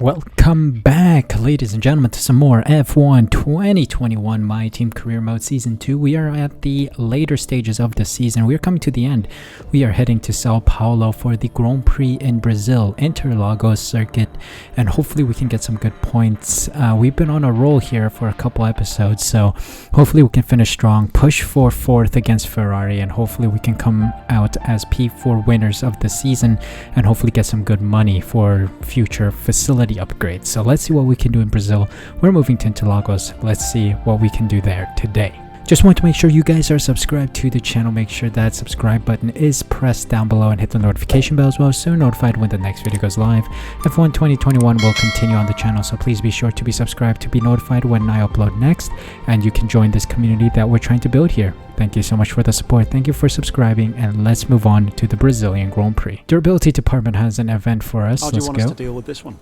Welcome back, ladies and gentlemen, to some more F1 2021 My Team Career Mode Season 2. We are at the later stages of the season. We are coming to the end. We are heading to Sao Paulo for the Grand Prix in Brazil, Interlagos circuit, and hopefully we can get some good points. We've been on a roll here for a couple episodes, so hopefully we can finish strong, push for 4th against Ferrari, and hopefully we can come out as P4 winners of the season and hopefully get some good money for future facility upgrades. So let's see what we can do in Brazil. We're moving to Interlagos. Let's see what we can do there today. Just want to make sure you guys are subscribed to the channel. Make sure that subscribe button is pressed down below and hit the notification bell as well, so you're notified when the next video goes live. F1 2021 will continue on the channel, so please be sure to be subscribed to be notified when I upload next, and you can join this community that we're trying to build here. Thank you so much for the support. Thank you for subscribing, and let's move on to the Brazilian Grand Prix. Durability department has an event for us. How do you want us to deal with this one?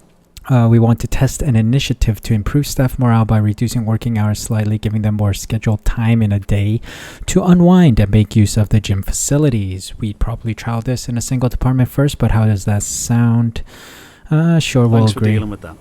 We want to test an initiative to improve staff morale by reducing working hours slightly, giving them more scheduled time in a day to unwind and make use of the gym facilities. We'd probably trial this in a single department first, but how does that sound? Sure, we'll agree. Thanks for dealing with that.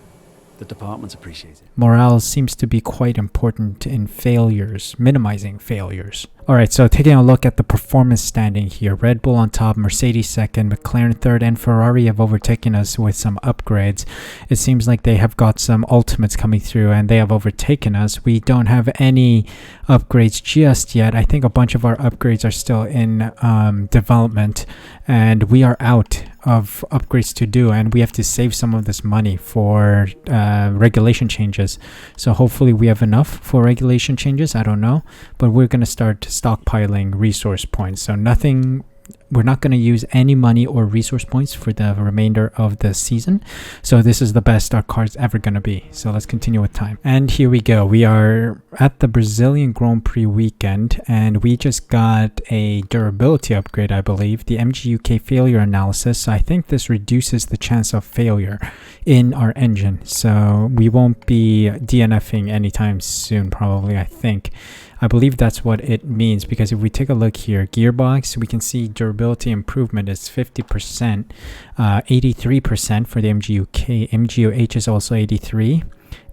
The departments appreciate it. Morale seems to be quite important in failures, minimizing failures. Alright, so taking a look at the performance standing here. Red Bull on top, Mercedes second, McLaren third, and Ferrari have overtaken us with some upgrades. It seems like they have got some ultimates coming through and they have overtaken us. We don't have any upgrades just yet. I think a bunch of our upgrades are still in development, and we are out of upgrades to do, and we have to save some of this money for regulation changes. So hopefully we have enough for regulation changes. I don't know, but we're going to start stockpiling resource points. So we're not going to use any money or resource points for the remainder of the season. So this is the best our car's ever going to be. So let's continue with time. And here we go. We are at the Brazilian Grand Prix weekend, and we just got a durability upgrade, I believe, the MGUK failure analysis. So I think this reduces the chance of failure in our engine. So we won't be DNFing anytime soon, probably, I believe that's what it means, because if we take a look here, gearbox, we can see durability improvement is 50%, 83% for the MGUK. MGUH is also 83.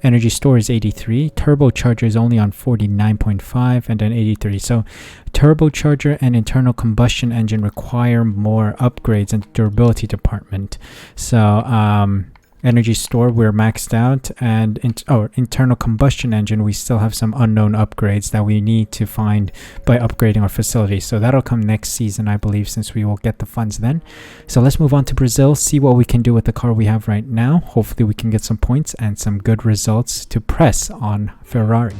Energy store is 83. Turbocharger is only on 49.5 and then 83. So turbocharger and internal combustion engine require more upgrades in the durability department. So energy store, we're maxed out, and internal combustion engine, we still have some unknown upgrades that we need to find by upgrading our facility. So that'll come next season, I believe, since we will get the funds then. So let's move on to Brazil, see what we can do with the car we have right now. Hopefully we can get some points and some good results to press on Ferrari.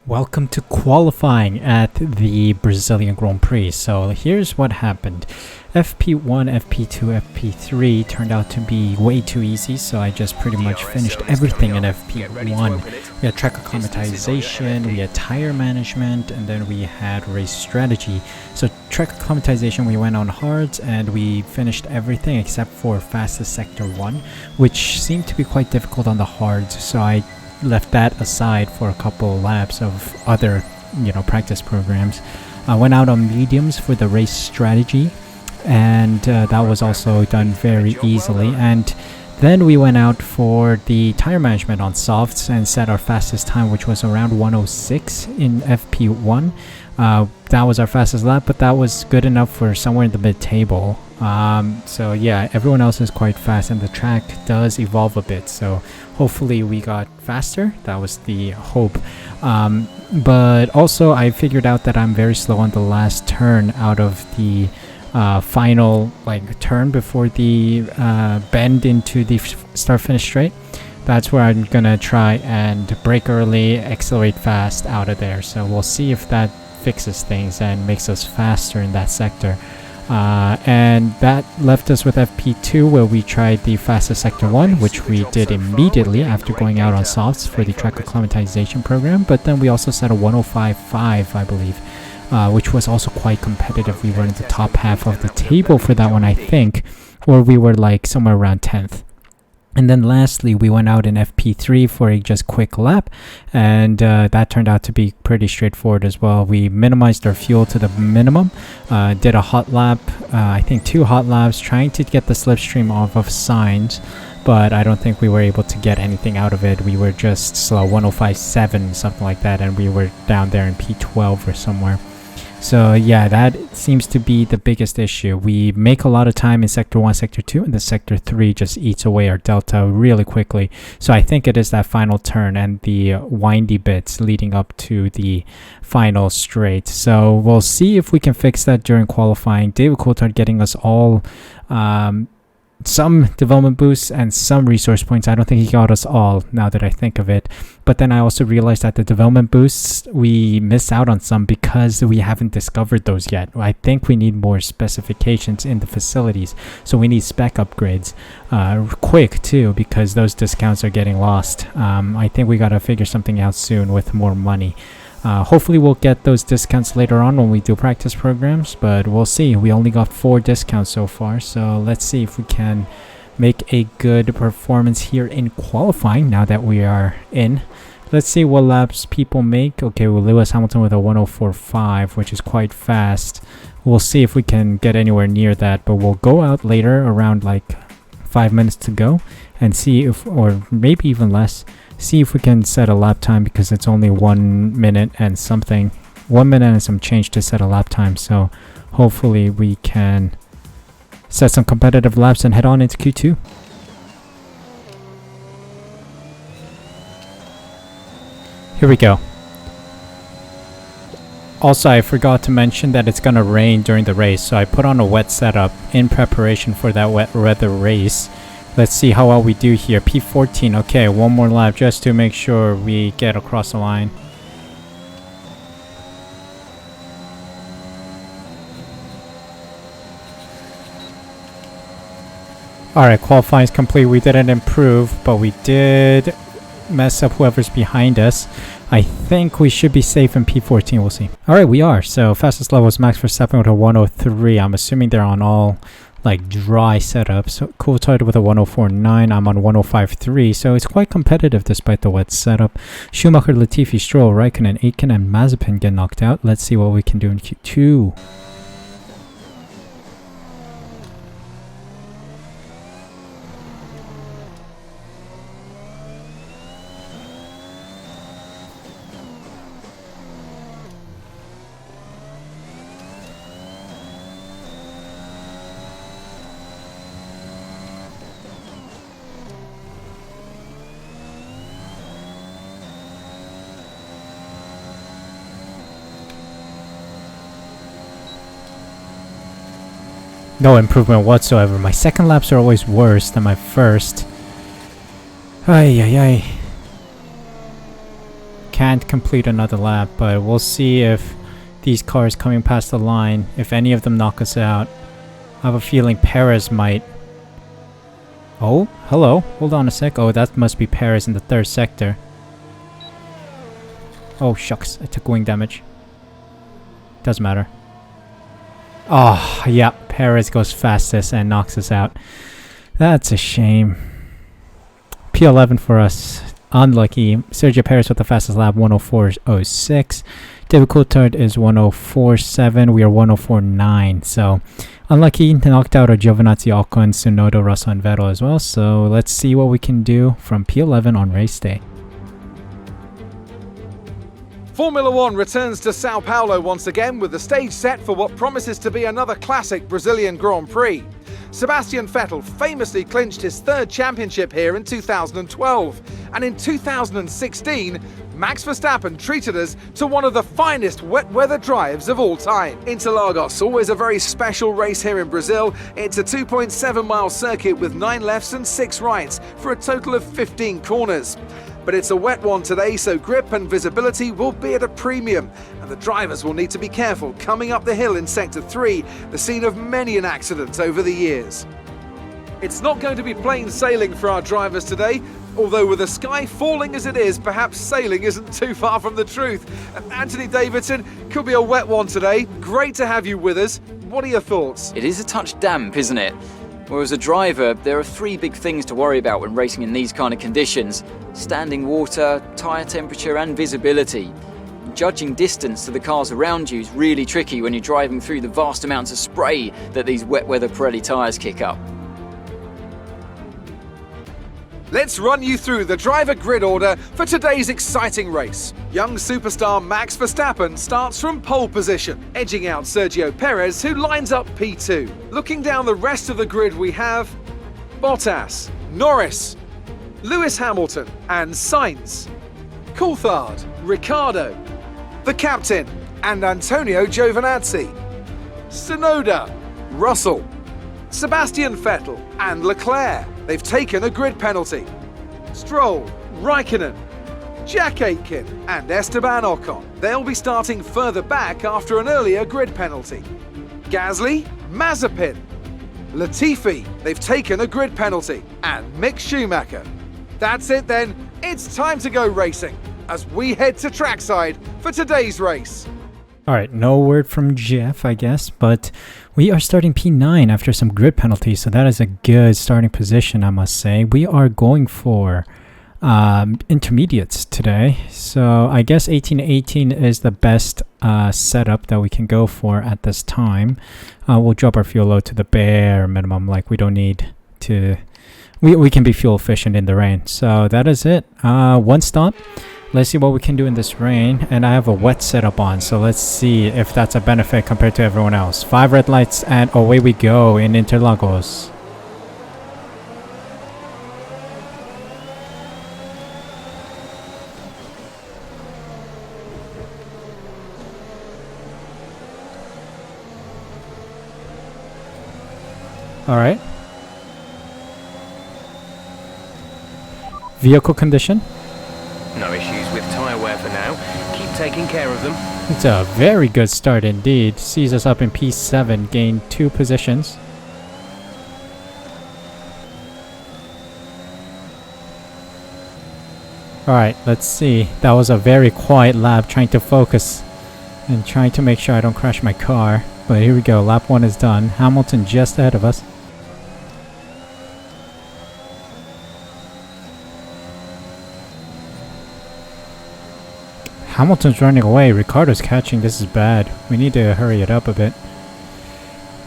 Welcome to qualifying at the Brazilian Grand Prix. So here's what happened. FP1, FP2, FP3 turned out to be way too easy, so I just pretty much finished everything in FP1. We had track acclimatization, we had tire management, and then we had race strategy. So track acclimatization, we went on hards and we finished everything except for fastest sector 1, which seemed to be quite difficult on the hards, so I left that aside for a couple laps of other practice programs. I went out on mediums for the race strategy, and that was also done very easily. And then we went out for the tire management on softs and set our fastest time, which was around 106 in FP1. That was our fastest lap, but that was good enough for somewhere in the mid-table. So yeah, everyone else is quite fast, and the track does evolve a bit, so hopefully we got faster. That was the hope. But also I figured out that I'm very slow on the last turn out of the final turn before the bend into the start-finish straight. That's where I'm gonna try and brake early, accelerate fast out of there. So we'll see if that fixes things and makes us faster in that sector. And that left us with FP2, where we tried the fastest sector 1, which we did immediately after going out on softs for the track acclimatization program. But then we also set a 105.5, I believe, which was also quite competitive. We were in the top half of the table for that one, I think, or we were somewhere around 10th. And then lastly, we went out in FP3 for a just quick lap, and that turned out to be pretty straightforward as well. We minimized our fuel to the minimum, did a hot lap, I think 2 hot laps, trying to get the slipstream off of signs, but I don't think we were able to get anything out of it. We were just slow, 105.7, something like that, and we were down there in P12 or somewhere. So yeah, that seems to be the biggest issue. We make a lot of time in Sector 1, Sector 2, and the Sector 3 just eats away our delta really quickly. So I think it is that final turn and the windy bits leading up to the final straight. So we'll see if we can fix that during qualifying. David Coulthard getting us all some development boosts and some resource points. I don't think he got us all, now that I think of it. But then I also realized that the development boosts, we miss out on some because we haven't discovered those yet. I think we need more specifications in the facilities. So we need spec upgrades quick too, because those discounts are getting lost. I think we got to figure something out soon with more money. Hopefully we'll get those discounts later on when we do practice programs, but we'll see. We only got 4 discounts so far, so let's see if we can make a good performance here in qualifying now that we are in. Let's see what laps people make. Okay, well, Lewis Hamilton with a 104.5, which is quite fast. We'll see if we can get anywhere near that, but we'll go out later around like 5 minutes to go and see if, or maybe even less, see if we can set a lap time, because it's only 1 minute and something, 1 minute and some change to set a lap time. So hopefully we can set some competitive laps and head on into Q2. Here we go. Also, I forgot to mention that it's gonna rain during the race, so I put on a wet setup in preparation for that wet weather race. Let's see how well we do here. P14. Okay, 1 more lap just to make sure we get across the line. Alright, qualifying is complete. We didn't improve, but we did mess up whoever's behind us. I think we should be safe in P14. We'll see. Alright, we are. So fastest level is Max Verstappen with a 103. I'm assuming they're on all like dry setups. So Coulthard with a 104.9. I'm on 105.3, so it's quite competitive despite the wet setup. Schumacher, Latifi, Stroll, Raikkonen, Aitken, and Mazepin get knocked out. Let's see what we can do in Q2. No improvement whatsoever. My second laps are always worse than my first. Ay, ay, ay. Can't complete another lap, but we'll see if these cars coming past the line, if any of them knock us out. I have a feeling Perez might. Oh, hello. Hold on a sec. Oh, that must be Perez in the 3rd sector. Oh, shucks. I took wing damage. Doesn't matter. Oh, yeah. Perez goes fastest and knocks us out. That's a shame. P11 for us. Unlucky. Sergio Perez with the fastest lap, 104.06. David Coulthard is 104.7. We are 104.9. So unlucky. Knocked out our Giovinazzi, Ocon, Tsunoda, Russell, and Vettel as well. So let's see what we can do from P11 on race day. Formula One returns to Sao Paulo once again with the stage set for what promises to be another classic Brazilian Grand Prix. Sebastian Vettel famously clinched his 3rd championship here in 2012, and in 2016, Max Verstappen treated us to one of the finest wet weather drives of all time. Interlagos, always a very special race here in Brazil. It's a 2.7 mile circuit with 9 lefts and 6 rights for a total of 15 corners. But it's a wet one today, so grip and visibility will be at a premium, and the drivers will need to be careful coming up the hill in Sector 3, the scene of many an accident over the years. It's not going to be plain sailing for our drivers today, although with the sky falling as it is, perhaps sailing isn't too far from the truth. Anthony Davidson, could be a wet one today. Great to have you with us. What are your thoughts? It is a touch damp, isn't it? Well, as a driver, there are three big things to worry about when racing in these kind of conditions: standing water, tyre temperature and visibility. Judging distance to the cars around you is really tricky when you're driving through the vast amounts of spray that these wet weather Pirelli tyres kick up. Let's run you through the driver grid order for today's exciting race. Young superstar Max Verstappen starts from pole position, edging out Sergio Perez, who lines up P2. Looking down the rest of the grid, we have Bottas, Norris, Lewis Hamilton and Sainz, Coulthard, Ricciardo, the captain and Antonio Giovinazzi, Tsunoda, Russell, Sebastian Vettel and Leclerc. They've taken a grid penalty. Stroll, Raikkonen, Jack Aitken and Esteban Ocon. They'll be starting further back after an earlier grid penalty. Gasly, Mazepin, Latifi. They've taken a grid penalty. And Mick Schumacher. That's it then. It's time to go racing as we head to trackside for today's race. Alright, no word from Jeff, I guess, but we are starting P9 after some grid penalties, so that is a good starting position, I must say. We are going for intermediates today, so I guess 18-18 is the best setup that we can go for at this time. We'll drop our fuel load to the bare minimum, like we don't need to... We can be fuel efficient in the rain, so that is it. One stop. Let's see what we can do in this rain, and I have a wet setup on, so let's see if that's a benefit compared to everyone else. 5 red lights and away we go in Interlagos. Alright. Vehicle condition. No issues with tyre wear for now. Keep taking care of them. It's a very good start indeed. Sees us up in P7, gained 2 positions. Alright, let's see. That was a very quiet lap, trying to focus and trying to make sure I don't crash my car. But here we go, lap 1 is done. Hamilton just ahead of us. Hamilton's running away. Ricciardo's catching. This is bad. We need to hurry it up a bit.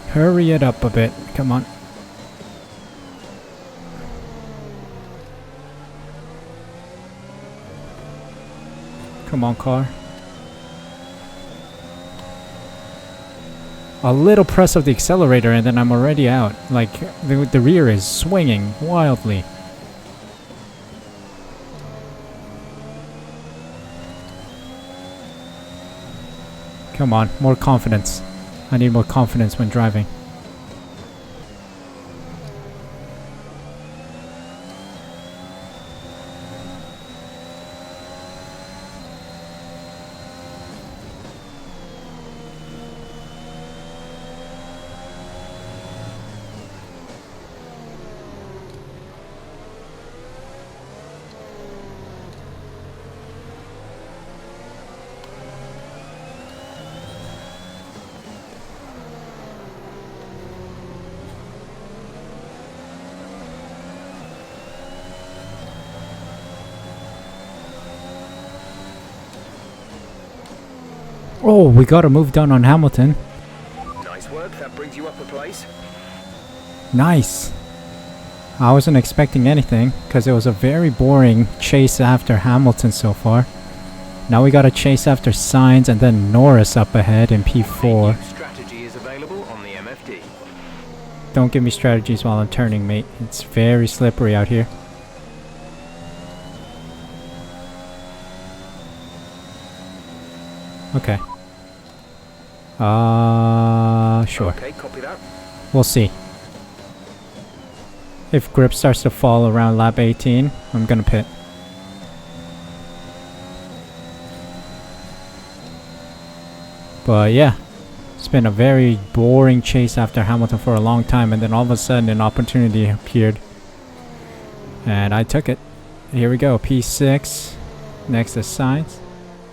Hurry it up a bit. Come on. Come on, car. A little press of the accelerator and then I'm already out. Like, the rear is swinging wildly. Come on, more confidence. I need more confidence when driving. Oh, we got a move done on Hamilton. Nice work, that brings you up a place. Nice. I wasn't expecting anything because it was a very boring chase after Hamilton so far. Now we got a chase after Sainz and then Norris up ahead in P4. Strategy is available on the MFD. Don't give me strategies while I'm turning, mate. It's very slippery out here. Okay. Sure. Okay, copy that. We'll see. If grip starts to fall around lap 18, I'm gonna pit. But yeah, it's been a very boring chase after Hamilton for a long time, and then all of a sudden an opportunity appeared. And I took it. Here we go, P6. Next is Sainz.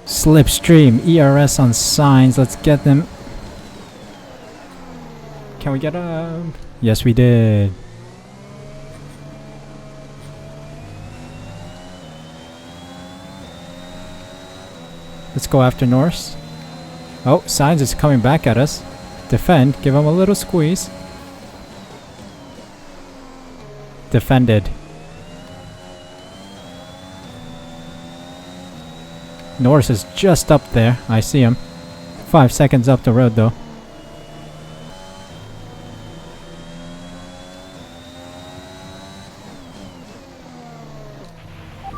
Slipstream, ERS on Sainz. Let's get them. Can we get a... Yes, we did. Let's go after Norris. Oh, Sainz is coming back at us. Defend. Give him a little squeeze. Defended. Norris is just up there. I see him. 5 seconds up the road though.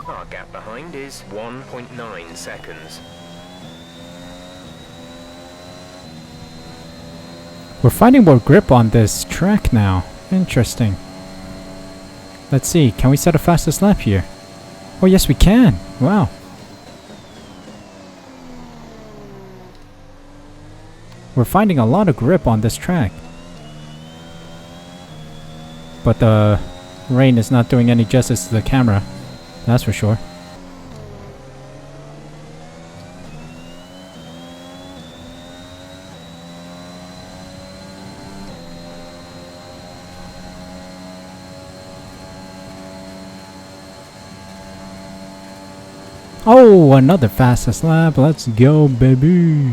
Our gap behind is 1.9 seconds. We're finding more grip on this track now. Interesting. Let's see. Can we set a fastest lap here? Oh yes we can. Wow. We're finding a lot of grip on this track. But the rain is not doing any justice to the camera. That's for sure. Oh, another fastest lap. Let's go, baby.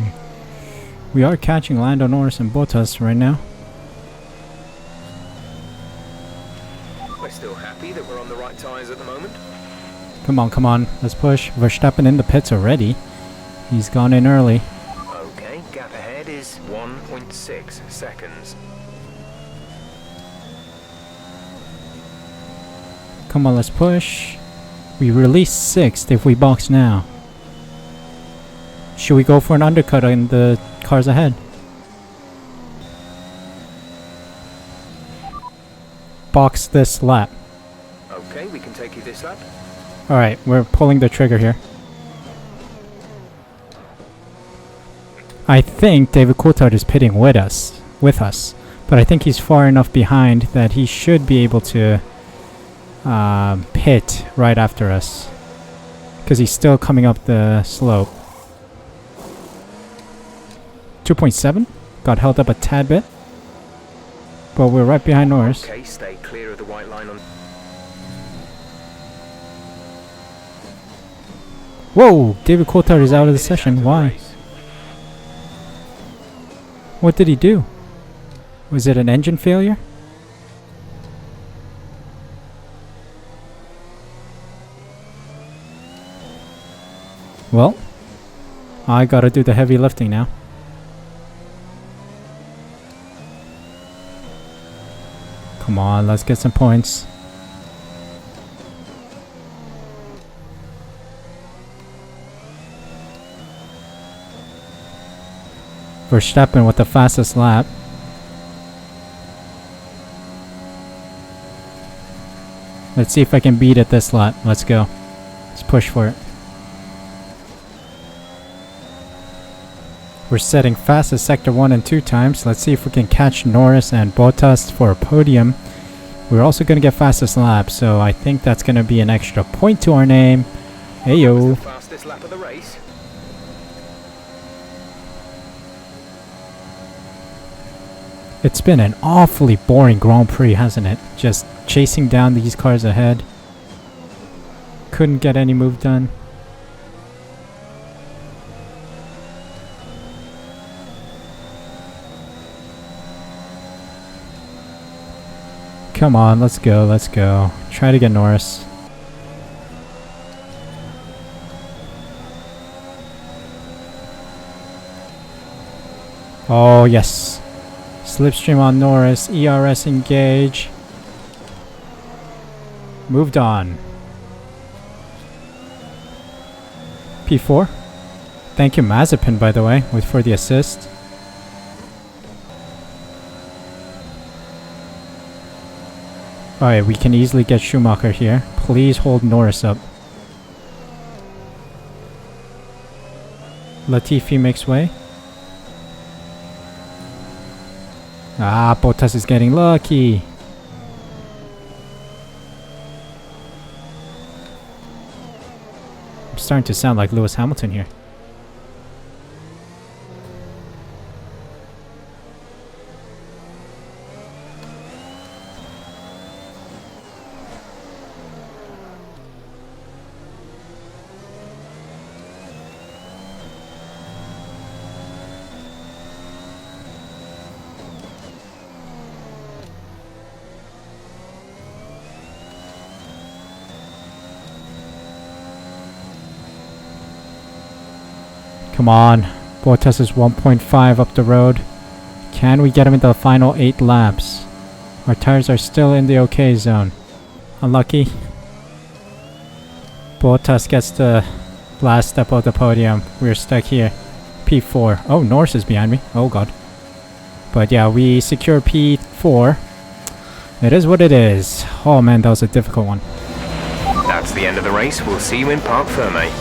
We are catching Lando Norris and Bottas right now. We're still happy that we're on the right tyres at the moment. Come on, come on. Let's push. Verstappen in the pits already. He's gone in early. Okay, gap ahead is 1.6 seconds. Come on, let's push. We release 6th if we box now. Should we go for an undercut on the cars ahead? Box this lap. Okay, we can take you this lap. Alright, we're pulling the trigger here. I think David Coulthard is pitting with us. But I think he's far enough behind that he should be able to pit right after us. Because he's still coming up the slope. 2.7. Got held up a tad bit. But we're right behind Norris. Okay, stay clear of the white line on... Whoa! David Coulthard is out of the session. Why? What did he do? Was it an engine failure? Well, I gotta do the heavy lifting now. Come on, let's get some points. Verstappen with the fastest lap. Let's see if I can beat it this lap. Let's go. Let's push for it. We're setting fastest sector 1 and 2 times. Let's see if we can catch Norris and Bottas for a podium. We're also going to get fastest lap, so I think that's going to be an extra point to our name. Heyo. Fastest lap of the race. It's been an awfully boring Grand Prix, hasn't it? Just chasing down these cars ahead. Couldn't get any move done. Come on, let's go, let's go. Try to get Norris. Oh, yes. Slipstream on Norris. ERS engage. Moved on. P4. Thank you, Mazepin, by the way, for the assist. Alright, we can easily get Schumacher here. Please hold Norris up. Latifi makes way. Ah, Bottas is getting lucky. I'm starting to sound like Lewis Hamilton here. Come on. Bottas is 1.5 up the road. Can we get him in the final 8 laps? Our tires are still in the okay zone. Unlucky. Bottas gets the last step of the podium. We're stuck here. P4. Oh, Norris is behind me. Oh god. But yeah, we secure P4. It is what it is. Oh man, that was a difficult one. That's the end of the race. We'll see you in Parc Ferme.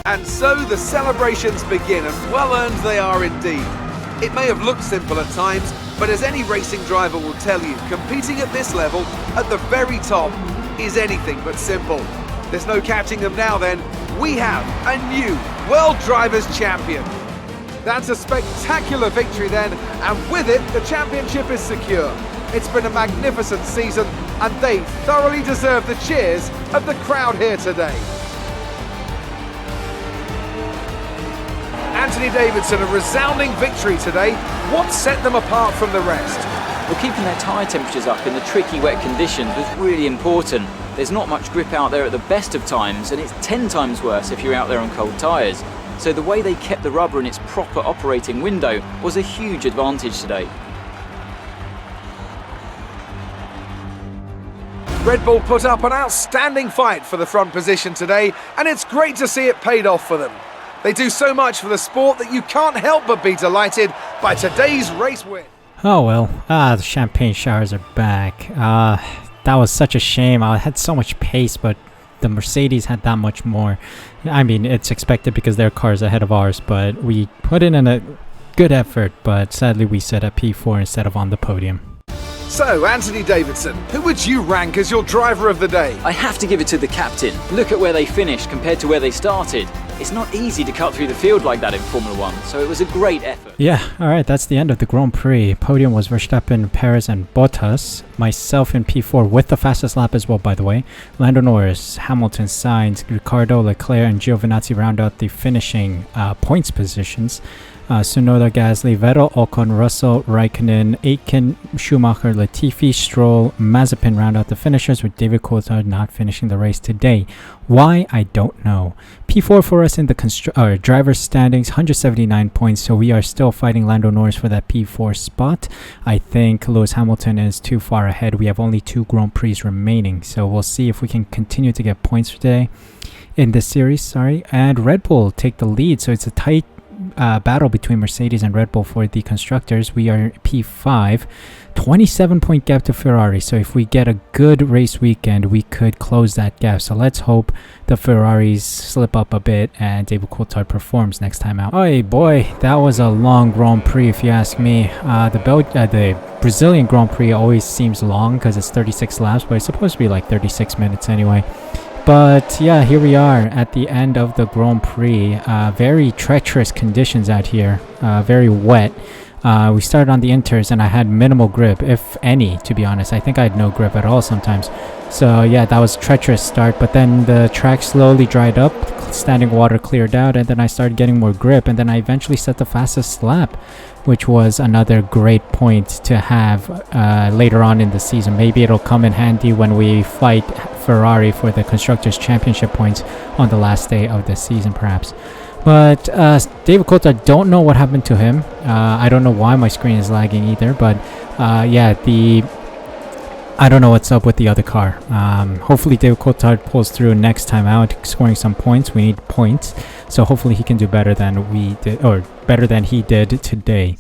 And so the celebrations begin, and well earned they are indeed. It may have looked simple at times, but as any racing driver will tell you, competing at this level, at the very top, is anything but simple. There's no catching them now then. We have a new World Drivers' Champion. That's a spectacular victory then, and with it, the championship is secure. It's been a magnificent season, and they thoroughly deserve the cheers of the crowd here today. Anthony Davidson, a resounding victory today. What set them apart from the rest? Well, keeping their tyre temperatures up in the tricky wet conditions was really important. There's not much grip out there at the best of times, and it's 10 times worse if you're out there on cold tyres. So the way they kept the rubber in its proper operating window was a huge advantage today. Red Bull put up an outstanding fight for the front position today, and it's great to see it paid off for them. They do so much for the sport that you can't help but be delighted by today's race win. Oh well. The champagne showers are back. That was such a shame. I had so much pace, but the Mercedes had that much more. I mean, it's expected because their car is ahead of ours, but we put in a good effort, but sadly we set at P4 instead of on the podium. So, Anthony Davidson, who would you rank as your driver of the day? I have to give it to the captain. Look at where they finished compared to where they started. It's not easy to cut through the field like that in Formula 1, so it was a great effort. Yeah, alright, that's the end of the Grand Prix. Podium was Verstappen, Perez, and Bottas. Myself in P4 with the fastest lap as well, by the way. Lando Norris, Hamilton, Sainz, Ricciardo, Leclerc, and Giovinazzi round out the finishing points positions. Tsunoda, Gasly, Vettel, Ocon, Russell, Raikkonen, Aitken, Schumacher, Latifi, Stroll, Mazepin round out the finishers, with David Coulthard not finishing the race today. Why? I don't know. P4 for us in the driver's standings, 179 points, so we are still fighting Lando Norris for that P4 spot. I think Lewis Hamilton is too far ahead. We have only 2 Grand Prix remaining, so we'll see if we can continue to get points today in this series. And Red Bull take the lead, so it's a tight battle between Mercedes and Red Bull for the constructors. We are P5, 27-point gap to Ferrari, so if we get a good race weekend we could close that gap. So let's hope the Ferraris slip up a bit and David Coulthard performs next time out. Oh boy, that was a long Grand Prix if you ask me. The Brazilian Grand Prix always seems long because it's 36 laps, but it's supposed to be like 36 minutes anyway. But yeah, here we are at the end of the Grand Prix. Very treacherous conditions out here, very wet. We started on the inters and I had minimal grip, if any, to be honest. I think I had no grip at all sometimes. So yeah, that was a treacherous start, but then the track slowly dried up, standing water cleared out, and then I started getting more grip, and then I eventually set the fastest lap, which was another great point to have later on in the season. Maybe it'll come in handy when we fight Ferrari for the Constructors' Championship points on the last day of the season, perhaps. But David Coulthard, don't know what happened to him. I don't know why my screen is lagging either, but yeah, I don't know what's up with the other car. Hopefully David Coulthard pulls through next time out, scoring some points. We need points, so hopefully he can do better than we did, or better than he did today.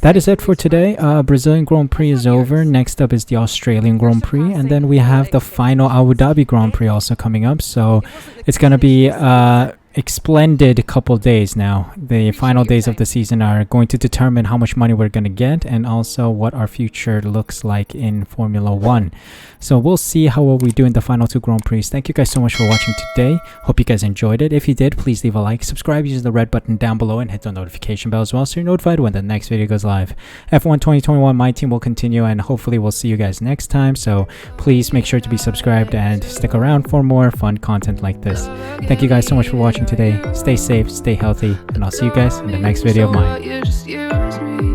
That is it for today. Brazilian Grand Prix is over. Next up is the Australian Grand Prix, and then we have the final Abu Dhabi Grand Prix also coming up. So it's gonna be splendid couple days now. The final days of the season are going to determine how much money we're going to get and also what our future looks like in Formula 1. So we'll see how well we do in the final 2 Grand Prix. Thank you guys so much for watching today. Hope you guys enjoyed it. If you did, please leave a like, subscribe using the red button down below, and hit the notification bell as well so you're notified when the next video goes live. F1 2021, my team will continue, and hopefully we'll see you guys next time. So please make sure to be subscribed and stick around for more fun content like this. Thank you guys so much for watching today. Stay safe, stay healthy, and I'll see you guys in the next video of mine.